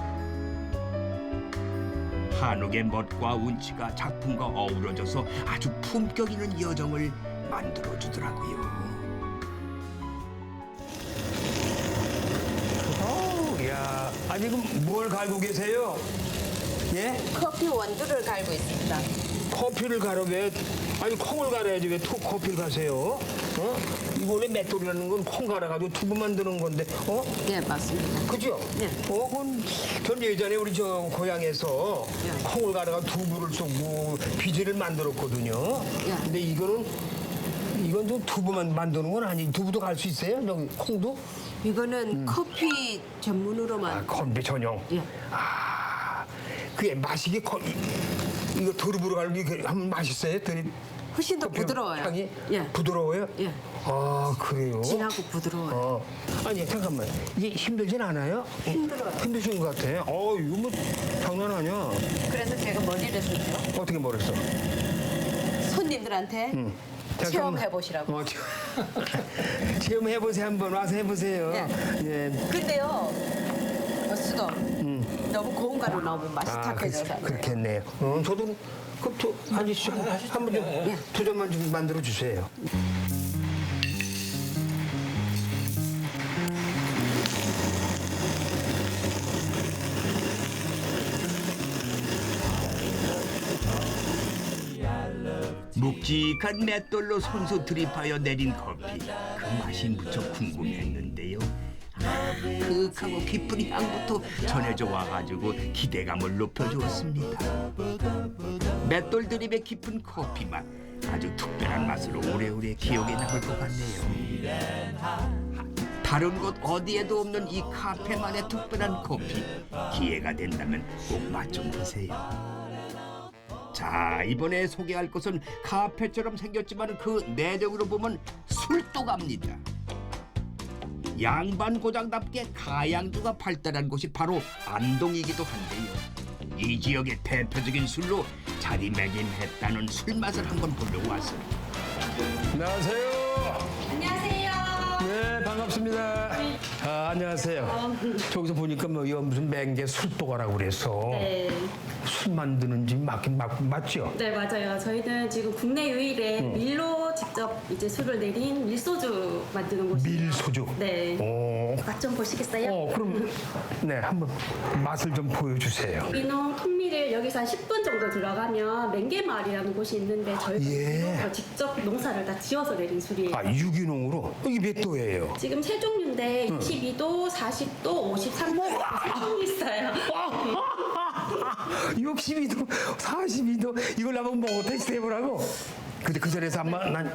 한옥의 멋과 운치가 작품과 어우러져서 아주 품격 있는 여정을 만들어주더라고요. 야, 지금 뭘 갈고 계세요? 예? 커피 원두를 갈고 있습니다. 커피를 가려 왜? 아니 콩을 갈아야지 왜 커피를 가세요? 이거 원래 맷돌이라는 건 콩 갈아가지고 두부 만드는 건데, 네, 맞습니다. 그죠? 네. 전 예전에 우리 저 고향에서 콩을 갈아가 두부를 쏘고 비지를 만들었거든요. 근데 이건 좀 두부만 만드는 건 아니. 두부도 갈 수 있어요? 여기 콩도? 이거는 커피 전문으로만. 커피 전용. 예. 그게 맛이게 이거 도르부로 갈고 이게 하면 맛있어요? 훨씬 더 부드러워요. 향이 예. 부드러워요? 예. 아, 그래요? 진하고 부드러워요. 아니 잠깐만, 이게 힘들진 않아요? 힘들어요. 힘드신 것 같아. 이거 뭐 장난 아니야. 그래서 제가 머리를 쓰죠. 어떻게 머리를 써? 손님들한테 체험해 보시라고. 체험해 보세요. 한번 와서 해보세요. 예. 근데요, 수도 너무 고운 가루 넣으면 맛이 탁해져서. 그렇겠네요. 저도 그럼 아저씨 한번 좀 도전만 좀 만들어 주세요. 묵직한 맷돌로 손수 드립하여 내린 커피, 그 맛이 무척 궁금했는데요. 그윽하고 깊은 향부터 전해져 와가지고 기대감을 높여주었습니다. 맷돌 드립의 깊은 커피 맛, 아주 특별한 맛으로 오래오래 기억에 남을 것 같네요. 다른 곳 어디에도 없는 이 카페만의 특별한 커피, 기회가 된다면 꼭 맛 좀 보세요. 자, 이번에 소개할 것은 카페처럼 생겼지만 그 내력으로 보면 술도갑니다. 양반 고장답게 가양주가 발달한 곳이 바로 안동이기도 한데요. 이 지역의 대표적인 술로 자리매김했다는 술맛을 한번 보려고 왔습니다. 안녕하세요. 안녕하세요. 네, 반갑습니다. 안녕하세요. 저기서 보니까 뭐 이거 무슨 맹제 술도가라고 그래서 네. 술 만드는 집 맞죠? 네, 맞아요. 저희는 지금 국내 유일의 밀로 직접 이제 술을 내린 밀소주 만드는 곳이에요. 밀소주. 네. 오. 맛 좀 보시겠어요? 그럼 네, 한번 맛을 좀 보여주세요. 민농 통밀을 여기서 한 10분 정도 들어가면 맹계마을이라는 곳이 있는데 저희가 직접 농사를 다 지어서 내린 술이에요. 유기농으로? 이게 몇 도예요? 지금 세 종류인데 22도, 40도, 53도 세 종류 있어요. 62도, 42도 이걸 한번 먹어 테스트 해보라고. 근데 그 전에서 아마 난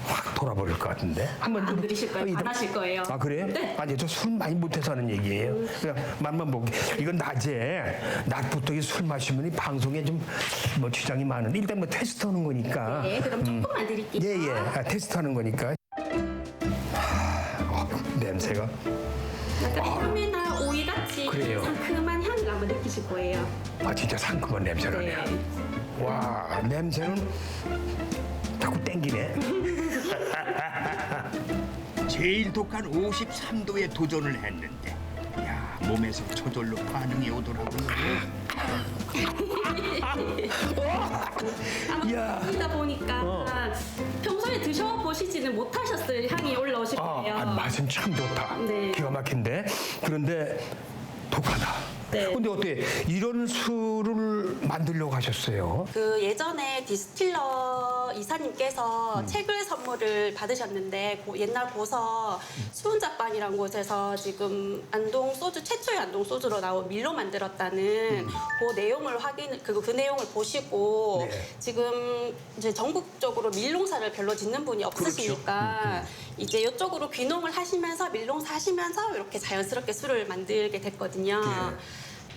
확 돌아버릴 것 같은데. 한번 안 들이실 거예요? 안 하실 거예요? 아, 그래요? 네. 아니, 저 술 많이 못해서 하는 얘기예요. 그냥 맛만 보기. 이건 낮부터 술 마시면 이 방송에 좀 뭐 지장이 많은데 일단 뭐 테스트하는 거니까. 네, 그럼 조금만 드릴게요. 예. 테스트하는 거니까. 냄새가. 약간 껌이나 오이같이 그래요. 상큼한 향을 한번 느끼실 거예요. 진짜 상큼한 냄새가 나요. 와, 냄새는 자꾸 땡기네. 제일 독한 53도에 도전을 했는데, 야, 몸에서 저절로 반응이 오더라고요. 아마 이다 보니까 평소에 드셔보시지는 못하셨을 향이 올라오실 거예요. 맛은 참 좋다. 네. 기가 막힌데. 그런데 독하다. 네. 근데 어때? 이런 술을 만들려고 하셨어요? 그 예전에 디스틸러 이사님께서 책을 선물을 받으셨는데 옛날 고서 수은작반이라는 곳에서 지금 안동 소주 최초의 안동 소주로 나온 밀로 만들었다는 그 내용을 그 내용을 보시고 지금 이제 전국적으로 밀농사를 별로 짓는 분이 없으시니까 이제 이쪽으로 귀농을 하시면서 밀농사 하시면서 이렇게 자연스럽게 술을 만들게 됐거든요.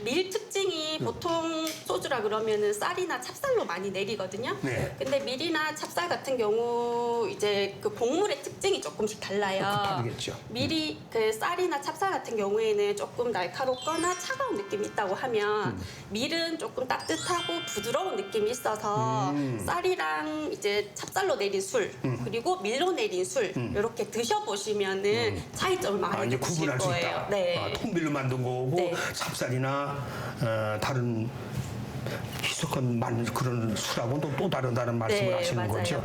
밀 특징이 보통 소주라 그러면은 쌀이나 찹쌀로 많이 내리거든요. 네. 근데 밀이나 찹쌀 같은 경우 이제 그 곡물의 특징이 조금씩 달라요. 다르겠죠. 밀이 그 쌀이나 찹쌀 같은 경우에는 조금 날카롭거나 차가운 느낌이 있다고 하면 밀은 조금 따뜻하고 부드러운 느낌이 있어서 쌀이랑 이제 찹쌀로 내린 술 그리고 밀로 내린 술 이렇게 드셔보시면은 차이점을 많이 이제 느끼실 구분할 수 거예요. 있다. 네. 통밀로 만든 거고 네. 찹쌀이나 다른 희석한 그런 술하고는 또 다르다는 말씀을 네, 하시는 맞아요. 거죠.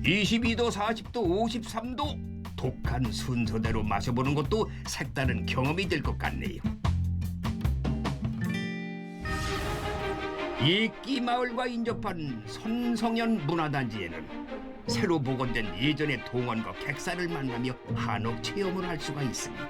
22도, 40도, 53도 독한 순서대로 마셔보는 것도 색다른 경험이 될 것 같네요. 이끼 마을과 인접한 선성현 문화단지에는 새로 복원된 예전의 동원과 객사를 만나며 한옥 체험을 할 수가 있습니다.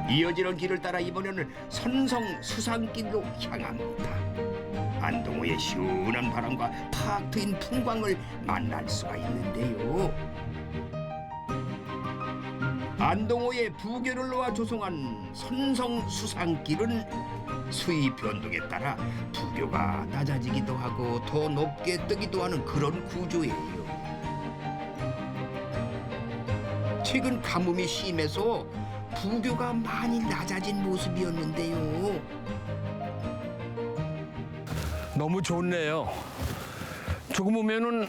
이어지는 길을 따라 이번에는 선성 수산길로 향합니다. 안동호의 시원한 바람과 탁 트인 풍광을 만날 수가 있는데요. 안동호의 부교를 놓아 조성한 선성 수산길은 수위 변동에 따라 부교가 낮아지기도 하고 더 높게 뜨기도 하는 그런 구조예요. 최근 가뭄이 심해서 부교가 많이 낮아진 모습이었는데요. 너무 좋네요. 조금 오면은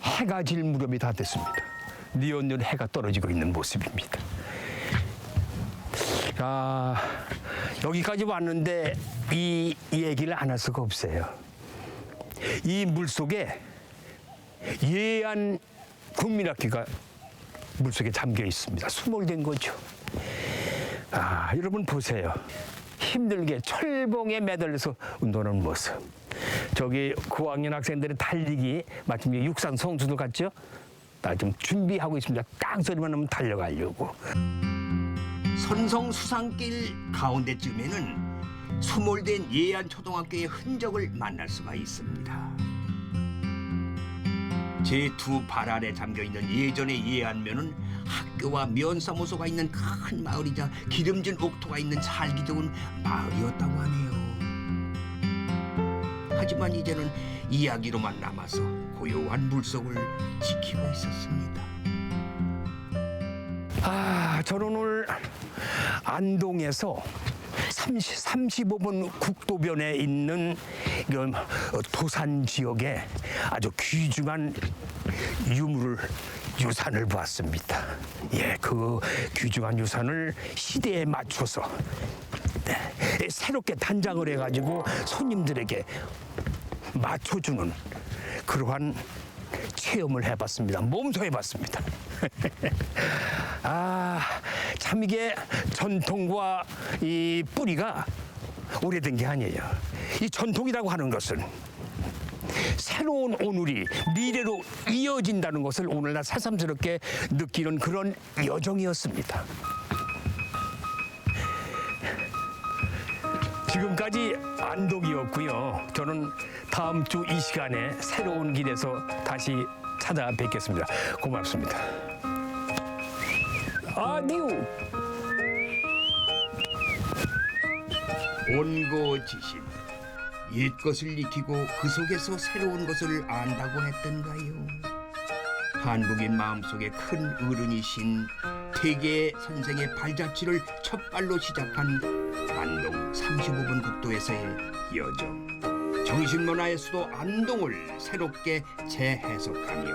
해가 질 무렵이 다 됐습니다. 뉘엿뉘엿 해가 떨어지고 있는 모습입니다. 여기까지 왔는데 이 얘기를 안 할 수가 없어요. 이 물속에 예안 국민학교가 물속에 잠겨 있습니다. 수몰된 거죠. 여러분 보세요. 힘들게 철봉에 매달려서 운동하는 모습. 저기 고학년 학생들의 달리기 마침 육상 선수들 같죠? 나 좀 준비하고 있습니다. 깡소리만 하면 달려가려고. 선성 수산길 가운데쯤에는 수몰된 예안 초등학교의 흔적을 만날 수가 있습니다. 제2 발 아래 잠겨있는 예전의 예안면은 학교와 면사무소가 있는 큰 마을이자 기름진 옥토가 있는 살기 좋은 마을이었다고 하네요. 하지만 이제는 이야기로만 남아서 고요한 물속을 지키고 있었습니다. 저는 오늘 안동에서 35번 국도변에 있는 도산 지역에 아주 귀중한 유산을 보았습니다. 그 귀중한 유산을 시대에 맞춰서 새롭게 단장을 해가지고 손님들에게 맞춰주는 그러한 체험을 해봤습니다. 몸소 해봤습니다. 참 이게 전통과 이 뿌리가 오래된 게 아니에요. 이 전통이라고 하는 것은 새로운 오늘이 미래로 이어진다는 것을 오늘날 새삼스럽게 느끼는 그런 여정이었습니다. 지금까지 안동이었고요. 저는 다음 주 이 시간에 새로운 길에서 다시 찾아뵙겠습니다. 고맙습니다. 아디오. 온고지신, 옛것을 익히고 그 속에서 새로운 것을 안다고 했던가요? 한국인 마음속에 큰 어른이신 태계 선생의 발자취를 첫 발로 시작한 안동 35번 국도에서의 여정. 정신문화의 수도 안동을 새롭게 재해석하며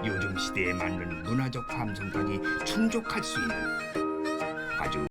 요즘 시대에 맞는 문화적 감성까지 충족할 수 있는 아주